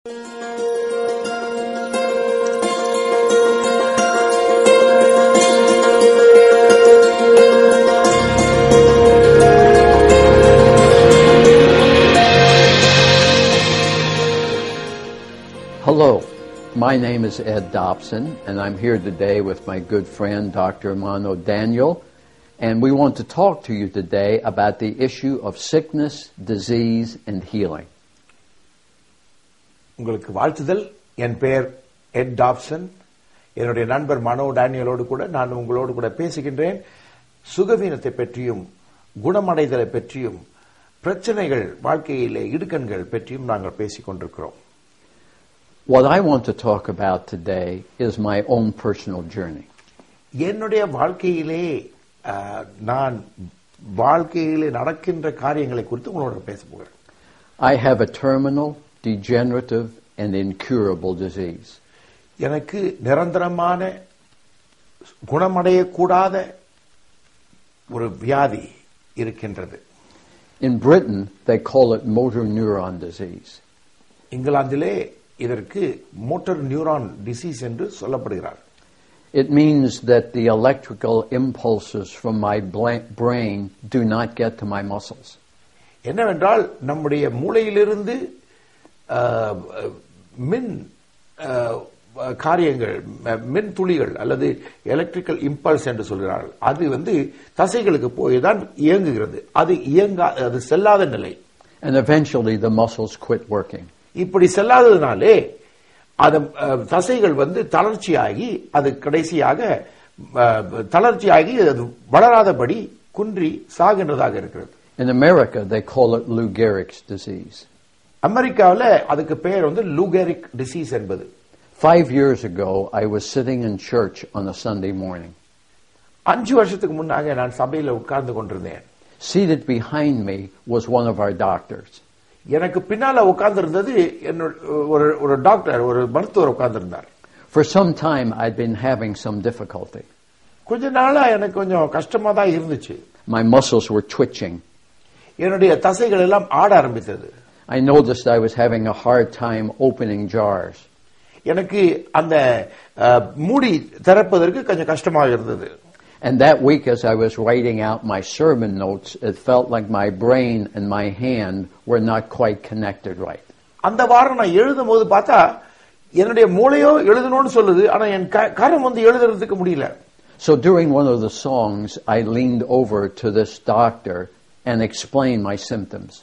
Hello, my name is Ed Dobson, and I'm here today with my good friend Dr. Mano Daniel, and we want to talk to you today about the issue of sickness, disease, and healing. உங்களுக்கு வாழ்த்துதல். என் பெயர் எட் Dobson. என்னுடைய நண்பர் மனோ டேனியலோடு கூட நான் உங்களோடு கூட பேசுகின்றேன். சுகவீனத்தை பற்றியும் குணமடைதலை பற்றியும் பிரச்சனைகள் வாழ்க்கையிலே இடுக்கண்கள் பற்றியும் நாங்கள் பேசிக் கொண்டிருக்கிறோம். What I want to talk about today is my own personal journey. என்னுடைய வாழ்க்கையிலே நான் வாழ்க்கையிலே நடக்கின்ற காரியங்களை குறித்து உங்களோட பேச போகிறேன். I have a terminal, degenerative, and incurable disease. எனக்கு நிரந்தரமான குணமடையக்கூடாத ஒரு வியாதி இருக்கின்றது. In Britain, they call it motor neuron disease. இங்கிலாந்திலே இதற்கு மோட்டார் நியூரான் டிசீஸ் என்று சொல்லப்படுகிறார். It means that the electrical impulses from my brain do not get to my muscles. என்னவென்றால் நம்முடைய மூளையிலிருந்து மின் காரியங்கள், மின் துளிகள் அல்லது எலக்ட்ரிக்கல் இம்பல்ஸ் என்று சொல்கிறார்கள். அது தசைகளுக்கு போய் தான் இயங்குகிறது. அது செல்லாத நிலை. And eventually the muscles quit working. இப்படி செல்லாததுனாலே அது தசைகள் தளர்ச்சியாகி அது கடைசியாக தளர்ச்சியாகி அது வளராதபடி குன்றி சாகின்றதாக இருக்கிறது. In America they call it Lou Gehrig's disease. அமெரிக்காவில் அதுக்கு பெயர் லூ கெஹ்ரிக் டிசீஸ் என்பது. 5 years ago I was sitting in church on a Sunday morning. 5 வருஷத்துக்கு முன்னாக நான் சபையில் உட்கார்ந்து கொண்டிருந்தேன். Seated behind me was one of our doctors. எனக்கு பின்னால உட்கார்ந்திருந்தது ஒரு டாக்டர், ஒரு மருத்துவர் உட்கார்ந்திருந்தார். For some time I'd been having some difficulty. கொஞ்ச நாளா எனக்கு கொஞ்சம் கஷ்டமா தான் இருந்துச்சு. My muscles were twitching. என்னுடைய தசைகள் எல்லாம் ஆட ஆரம்பித்தது. I noticed I was having a hard time opening jars. எனக்கு அந்த மூடி திறப்பதற்கு கொஞ்சம் கஷ்டமாக இருந்தது. And that week as I was writing out my sermon notes, it felt like my brain and my hand were not quite connected right. அந்த வாரம் நான் எழுதும்போது பார்த்தா என்னுடைய மூளையோ எழுதணும்னு சொல்லுது, ஆனா என் கரம் எழுதுறதுக்கு முடியல. So during one of the songs I leaned over to this doctor and explained my symptoms.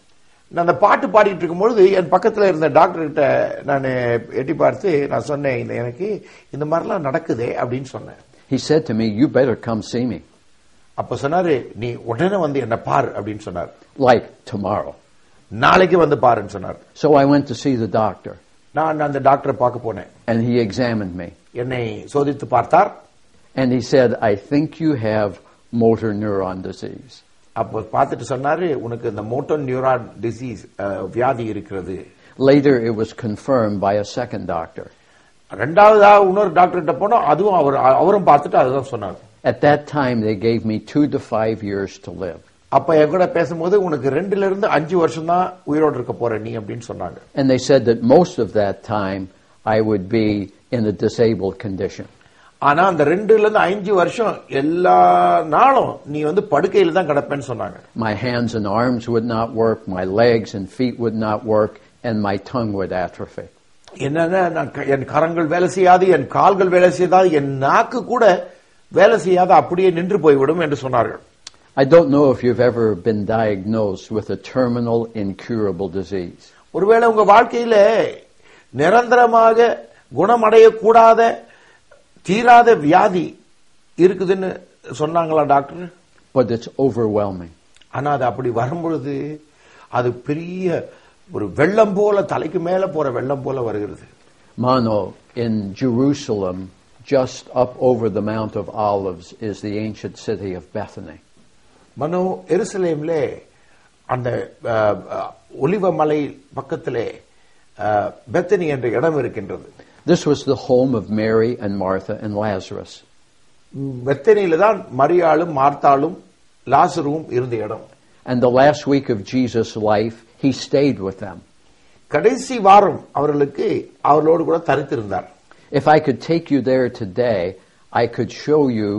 நான் அந்த பாட்டு பாடிட்டு இருக்கும்போது என் பக்கத்துல இருந்த டாக்டர் கிட்ட நான் எட்டி பார்த்து நான் சொன்னேன், எனக்கு இந்த மாதிரிலாம் நடக்குதே அப்படின்னு சொன்னேன். He said to me, "You better come see me." அப்ப சொன்னாரு, நீ உடனே என்ன பார் அப்படின்னு சொன்னார். Like tomorrow. நாளைக்கு பாருன்னு சொன்னார். So I went to see the doctor. நான் அந்த டாக்டரை பார்க்க போனேன். And he examined me. என்னை சோதித்து பார்த்தார். And he said, "I think you have motor neuron disease." அப்ப பார்த்துட்டு சொன்னாரு, உனக்கு இந்த மோட்டார் நியூரான் டிசீஸ் வியாதி இருக்கிறது. Later it was confirmed by a second doctor. ரெண்டாவதா இன்னொரு டாக்டர் கிட்ட போனா அதுவும் அவரும் பார்த்துட்டு அதுதான் சொன்னார். At that time they gave me 2 to 5 years to live. அப்ப என் கூட பேசும்போது உனக்கு 2 to 5 வருஷம் தான் உயிரோடு இருக்க போற நீ அப்படின்னு சொன்னாங்க. And they said that most of that time I would be in a disabled condition. ஆனா அந்த 2 to 5 வருஷம் எல்லா நாளும் நீ படுக்கையில தான் கிடப்பேன்னு சொன்னாங்க. My hands and arms would not work, my legs and feet would not work, and my tongue would atrophy. என்னன்னா என் கரங்கள் வேலை செய்யாது, என் கால்கள் வேலை செய்யாது, என் நாக்கு கூட வேலை செய்யாது, அப்படியே நின்று போய்விடும் என்று சொன்னார்கள். I don't know if you've ever been diagnosed with a terminal incurable disease. ஒருவேளை உங்க வாழ்க்கையில நிரந்தரமாக குணமடையக்கூடாத தீராத வியாதி இருக்குதுன்னு சொன்னாங்களா டாக்டர்? But it's overwhelming. ஆனா அது அப்படி வரும்பொழுது அது பெரிய ஒரு வெள்ளம் போல, தலைக்கு மேல போற வெள்ளம் போல வருகிறது. Mano, in Jerusalem, just up over the Mount of Olives, is the ancient city of Bethany. மனோ, எருசலேமிலே அந்த ஒலிவ மலை பக்கத்திலே பெத்தனி என்ற இடம் இருக்கின்றது. This was the home of Mary and Martha and Lazarus. பெத்தனியில தான் மரியாளும் மார்த்தாளும் லாசருவும் இருந்த இடம். And the last week of Jesus' life, he stayed with them. கடைசி வாரம் அவர்களோடு கூட தரித்திருந்தார். If I could take you there today, I could show you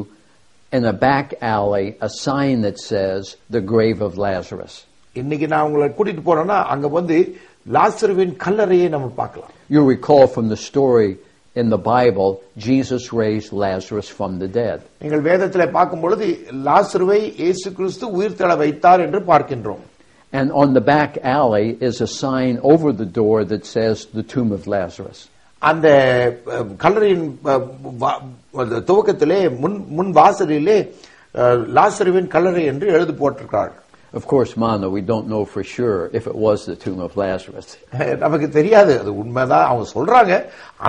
in a back alley a sign that says the grave of Lazarus. இன்னைக்கு நான் உங்களை கூட்டிட்டு போறேன்னா அங்க வந்து லாசருவின் கல்லறையை நம்ம பார்க்கலாம். You recall from the story in the Bible, Jesus raised Lazarus from the dead. நீங்கள் வேதத்திலே பார்க்கும் பொழுது லாசருவை இயேசு கிறிஸ்து உயிர்த்தெழ வைத்தார் என்று பார்க்கின்றோம். And on the back alley is a sign over the door that says the tomb of Lazarus. அந்த கல்லறையின் துவக்கத்திலே முன் வாசலிலே லாசருவின் கல்லறை என்று எழுதி போட்டிருக்கிறார். Of course, Mano, we don't know for sure if it was the tomb of Lazarus. நமக்கு தெரியாது, அது உண்மைதான். அவங்க சொல்றாங்க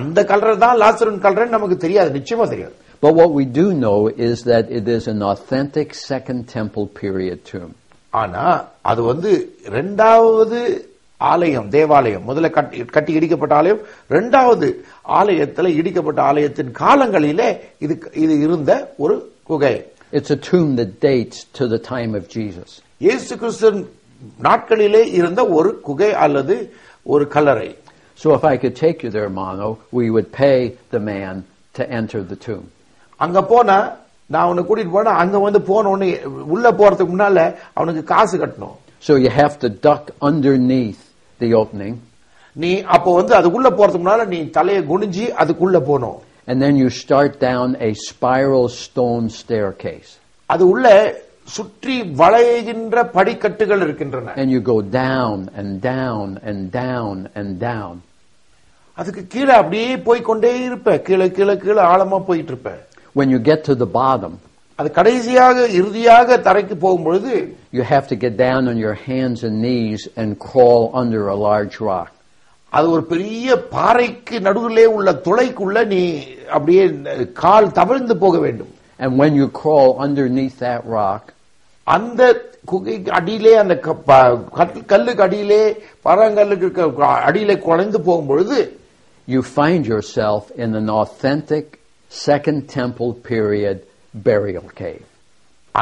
அந்த கல்லறை தான் லாசருவின் கல்லறை, நமக்கு தெரியாது, நிச்சயமா தெரியாது. But what we do know is that it is an authentic Second Temple period tomb. ஆனா அது வந்து இரண்டாவது ஆலயம், தேவாலயம், முதல்ல கட்டி இடிக்கப்பட்ட ஆலயம், இரண்டாவது ஆலயத்தில் இடிக்கப்பட்ட ஆலயத்தின் காலங்களிலே இது இருந்த ஒரு குகை. It's a tomb that dates to the time of Jesus. இயேசு கிறிஸ்துவின் நாட்களிலே இருந்த ஒரு குகை அல்லது ஒரு கல்லறை. So if I could take you there, Mano, we would pay the man to enter the tomb. அங்க போனா நான் உன்னை கூட்டிட்டு போனா அங்க வந்து போன உடனே உள்ள போறதுக்கு முன்னால அவனுக்கு காசு கட்டணும். So you have to duck underneath the opening. நீ அப்போ வந்து அதுக்குள்ள போறதுக்கு முன்னால நீ தலையை குனிஞ்சி அதுக்குள்ள போணும். And then you start down a spiral stone staircase. அது உள்ள சுற்றி வளைகின்ற படிக்கட்டுகள் இருக்கின்றன. And you go down and down and down and down. அதுக்கு கீழே அப்படியே போய் கொண்டே இருப்ப, கீழே கீழே கீழே ஆழமா போயிட்டு இருப்ப. When you get to the bottom, அது கடைசியாக இறுதியாக தரைக்கு போகும்பொழுது you have to get down on your hands and knees and crawl under a large rock. அது ஒரு பெரிய பாறைக்கு நடுவிலே உள்ள துளைக்குள்ள நீ அப்படியே கால் தவழ்ந்து போக வேண்டும். And when you crawl underneath that rock, அந்த குகைக்கு அடியிலே, அந்த கல்லுக்கு அடியிலே, பரங்கல்லுக்கு அடியிலே குறைந்து போகும்பொழுது you find yourself in an authentic Second Temple period burial cave.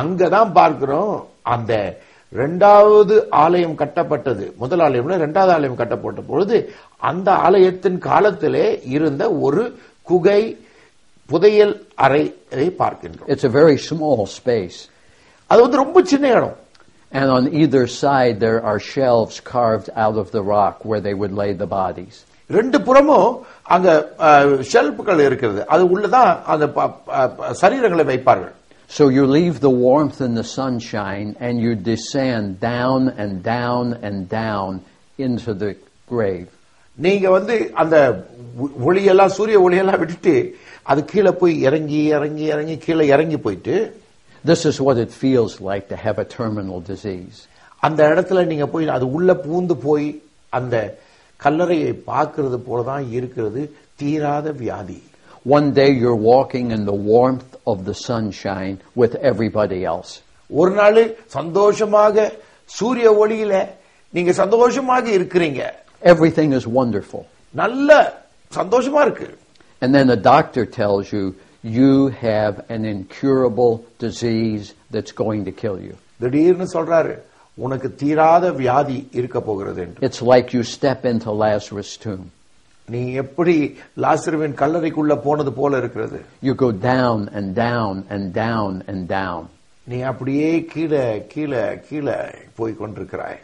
அங்கதான் பார்க்கிறோம் அந்த இரண்டாவது ஆலயம் கட்டப்பட்டது. முதல் ஆலயம் இரண்டாவது ஆலயம் கட்டப்பட்ட பொழுது அந்த ஆலயத்தின் காலத்திலே இருந்த ஒரு குகை புதையல் அறையை பார்க்கின்றோம். It's a very small space. அது வந்து ரொம்ப சின்ன இடம். And on either side there are shelves carved out of the rock where they would lay the bodies. ரெண்டு புறமும் அங்க ஷெல்ஃப்கள் இருக்கிறது. அது உள்ளதான் அந்த சரீரங்களை வைப்பார்கள். So you leave the warmth and the sunshine and you descend down and down and down into the grave. நீங்க வந்து அந்த ஒளியெல்லாம், சூரிய ஒளியெல்லாம் விட்டுட்டு அது கீழே போய் இறங்கி இறங்கி இறங்கி கீழே இறங்கி போயிட்டு, this is what it feels like to have a terminal disease. அந்த இடத்துல நீங்க போய் அது உள்ள பூந்து போய் அந்த கல்லறையை பார்க்கிறது போலதான் இருக்கிறது தீராத வியாதி. One day you're walking in the warmth of the sunshine with everybody else. ஒரு நாள் சந்தோஷமாக சூரிய ஒளியில நீங்க சந்தோஷமாக இருக்கிறீங்க. Everything is wonderful. நல்ல சந்தோஷமா இருக்கு. And then a doctor tells you you have an incurable disease that's going to kill you. திடீர்னு சொல்றாரு உனக்கு தீராத வியாதி இருக்க போகிறது என்று. It's like you step into Lazarus' tomb. நீ எப்படி லாசருவின் கல்லறைக்குள்ள போனது போல இருக்கிறது. You go down and down and down and down. நீ அப்படியே கீழே கீழே கீழே போய் கொண்டிருக்கிறாய்.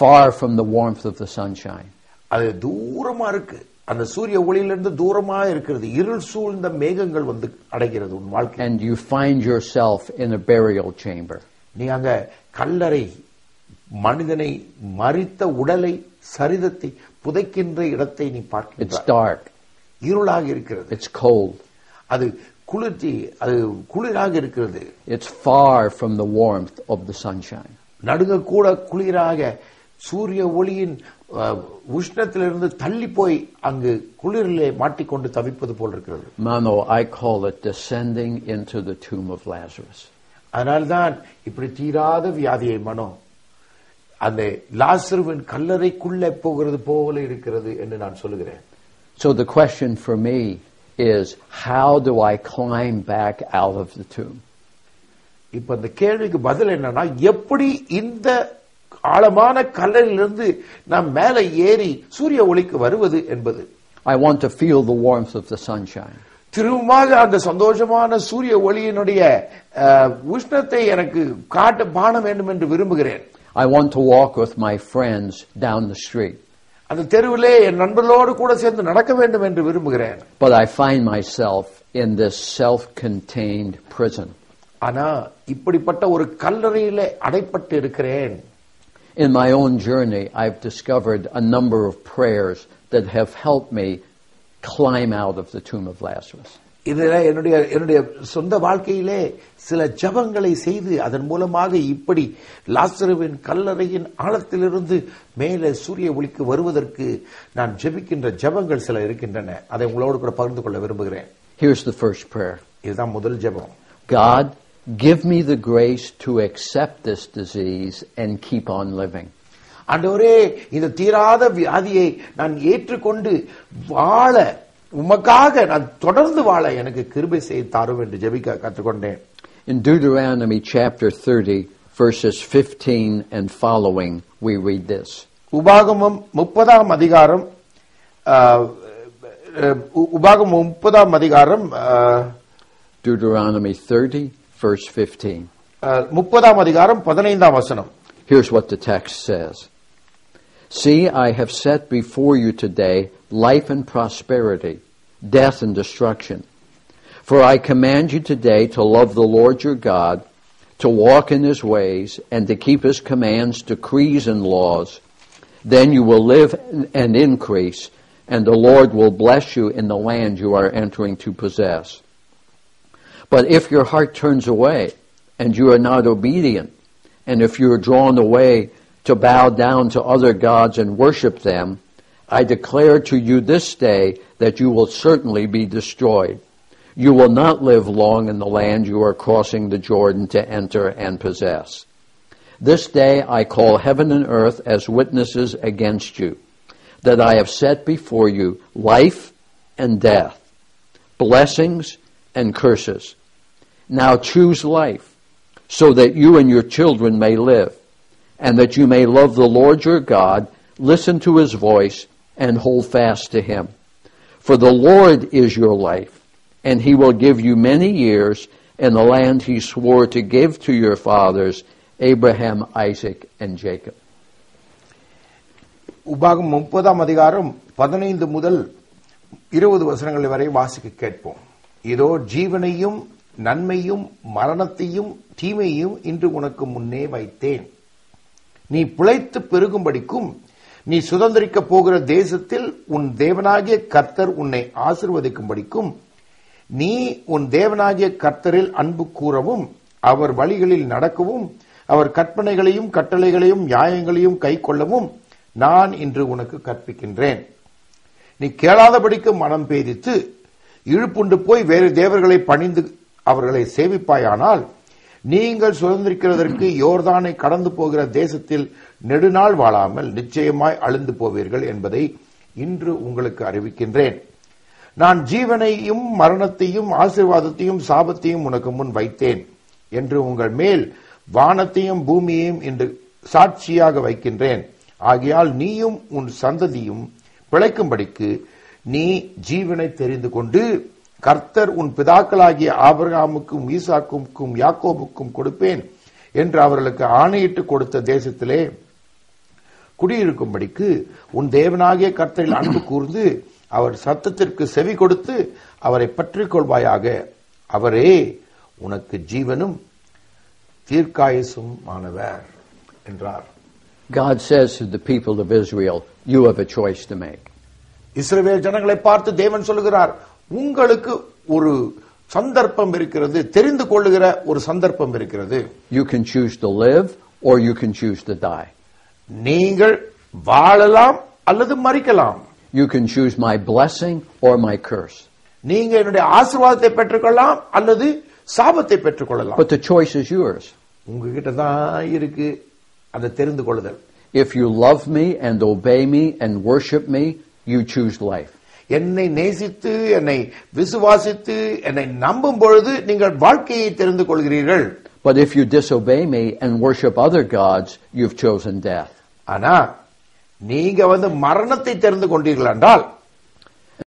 Far from the warmth of the sunshine. அது தூரமா இருக்கு. அந்த சூரிய ஒளியிலிருந்து தூரமா இருக்கிறது. இருள் சூழ்ந்த மேகங்கள் வந்து அடைகிறது உன் வாழ்க்கை. And you find yourself in a burial chamber. நீ அங்க கல்லறை, மனிதனை மரித்த உடலை, சரீரத்தை புதைக்கின்ற இடத்தை நீ பார்க்கிறாய். It's dark. இருளாக இருக்கிறது. It's cold. அது குளிராக இருக்கிறது. It's far from the warmth of the sunshine. நடுங்க கூட குளிராக சூரிய ஒளியின் உஷ்ணத்திலிருந்து தள்ளி போய் அங்கு குளிரிலே மாட்டிக்கொண்டு தவிப்பது போல் இருக்கிறது. Mano, I call it descending into the tomb of Lazarus. அதனால்தான் இப்படி தீராத வியாதியை மனோ அந்த லாசருவின் கல்லறைக்குள்ளே போகிறது போல இருக்கிறது என்று நான் சொல்லுகிறேன். So the question for me is, how do I climb back out of the tomb? இப்ப இந்த கேள்விக்கு பதில் என்னன்னா, எப்படி இந்த ஆழமான கல்லறையிலிருந்து நாம் மேலே ஏறி சூரிய ஒளிக்கு வருவது என்பது. I want to feel the warmth of the sunshine. திரும்பமாக அந்த சந்தோஷமான சூரிய ஒளியினுடைய உஷ்ணத்தை எனக்கு காண வேண்டும் என்று விரும்புகிறேன். I want to walk with my friends down the street. அந்த தெருவிலே என் நண்பர்களோடு கூட சேர்ந்து நடக்க வேண்டும் என்று விரும்புகிறேன். But I find myself in this self-contained prison. ஆனா இப்படிப்பட்ட ஒரு கல்லறையிலே அடைப்பட்டு இருக்கிறேன். In my own journey, I've discovered a number of prayers that have helped me climb out of the tomb of Lazarus. இதுல என்னுடைய சொந்த வாழ்க்கையிலே சில ஜெபங்களை செய்து அதன் மூலமாக இப்படி லாசருவின் கல்லறையின் ஆழத்திலிருந்து மேலே சூரிய ஒளிக்கு வருவதற்கு நான் ஜெபிக்கின்ற ஜெபங்கள் சில இருக்கின்றன. அதை உங்களோடு கூட பகிர்ந்து கொள்ள விரும்புகிறேன். Here's the first prayer. இதுதான் முதல் ஜெபம். God, give me the grace to accept this disease and keep on living. ஆண்டவரே, இந்த தீராத வியாதியை நான் ஏற்றுக்கொண்டு வாழ உமக்காக நான் தொடர்ந்து வாழ எனக்கு கிருபை செய்து தாரும் என்று ஜெபிக்க கற்றுக்கொண்டேன். In Deuteronomy chapter 30 verses 15 and following, we read this. உபாகமம் 30 அதிகாரம் Deuteronomy 30 verse 15. 30 அதிகாரம் 15 வசனம். Here's what the text says. See, I have set before you today life and prosperity, death and destruction. For I command you today to love the Lord your God, to walk in his ways, and to keep his commands, decrees, and laws. Then you will live and increase, and the Lord will bless you in the land you are entering to possess. But if your heart turns away, and you are not obedient, and if you are drawn away to bow down to other gods and worship them, I declare to you this day that you will certainly be destroyed. You will not live long in the land you are crossing the Jordan to enter and possess. This day I call heaven and earth as witnesses against you, that I have set before you life and death, blessings and curses. Now choose life, so that you and your children may live, and that you may love the Lord your God, listen to his voice, and hold fast to him. For the Lord is your life, and he will give you many years in the land he swore to give to your fathers, Abraham, Isaac, and Jacob. உபாகம் 30 அதிகாரம் 15 முதல் 20 வசனங்கள் வரை வாசிக்க கேட்போம். இதோ ஜீவனையும் நன்மையும் மரணத்தையும் தீமையும் இன்று உனக்கு முன்னே வைத்தேன். நீ பிழைத்து பெருகும்படிக்கும் நீ சுதந்திரிக்க போகிற தேசத்தில் உன் தேவனாகிய கர்த்தர் உன்னை ஆசீர்வதிக்கும்படிக்கும் நீ உன் தேவனாகிய கர்த்தரில் அன்பு கூறவும் அவர் வழிகளில் நடக்கவும் அவர் கற்பனைகளையும் கட்டளைகளையும் நியாயங்களையும் கைக்கொள்ளவும் நான் இன்று உனக்கு கற்பிக்கின்றேன். நீ கேளாதபடிக்கு மனம் பேதித்து இழுப்புண்டு போய் வேறு தேவர்களை பணிந்து அவர்களை சேவிப்பாயானால் நீங்கள் சுதந்திரிக்கிறதற்கு யோர்தானை கடந்து போகிற தேசத்தில் நெடுநாள் வாழாமல் நிச்சயமாய் அழிந்து போவீர்கள் என்பதை இன்று உங்களுக்கு அறிவிக்கின்றேன். நான் ஜீவனையும் மரணத்தையும் ஆசீர்வாதத்தையும் சாபத்தையும் உனக்கு முன் வைத்தேன் என்று உங்கள் மேல் வானத்தையும் பூமியையும் இன்று சாட்சியாக வைக்கின்றேன். ஆகையால் நீயும் உன் சந்ததியும் பிழைக்கும்படிக்கு நீ ஜீவனை தெரிந்து கொண்டு கர்த்தர் உன் பிதாக்களாகிய ஆபிரகாமுக்கும் ஈசாக்குக்கும் யாக்கோபுக்கும் கொடுப்பேன் என்று அவர்களுக்கு ஆணையிட்டு கொடுத்த தேசத்திலே குடியிருக்கும்படிக்கு உன் தேவனாகிய கர்த்தரில் அன்பு கூர்ந்து அவர் சத்தத்திற்கு செவி கொடுத்து அவரை பற்றிக் கொள்வாயாக. அவரே உனக்கு ஜீவனும் தீர்க்காயுசும் ஆனவர் என்றார். God says to the people of Israel, you have a choice to make. இஸ்ரவேல் ஜனங்களை பார்த்து தேவன் சொல்லுகிறார், உங்களுக்கு ஒரு சந்தர்ப்பம் இருக்கிறது, தெரிந்து கொள்ளுகிற ஒரு சந்தர்ப்பம் இருக்கிறது. You can choose to live or you can choose to die. நீங்கள் வாழலாம் அல்லது மரிக்கலாம். You can choose my blessing or my curse. நீங்க என்னுடைய ஆசீர்வாதத்தை பெற்றுக்கொள்ளலாம் அல்லது சாபத்தை பெற்றுக்கொள்ளலாம். But the choice is yours. உங்ககிட்ட தான் இருக்கு அதை தெரிந்து கொள்ளுதல். If you love me and obey me and worship me, you choose life. என்னை நேசித்து என்னை விசுவாசித்து என்னை நம்பும் பொழுது நீங்கள் வாழ்க்கையை தெரிந்து கொள்கிறீர்கள். But if you disobey me and worship other gods, you've chosen death. ஆனா நீங்க மரணத்தை தெரிந்து கொண்டீர்கள் என்றால்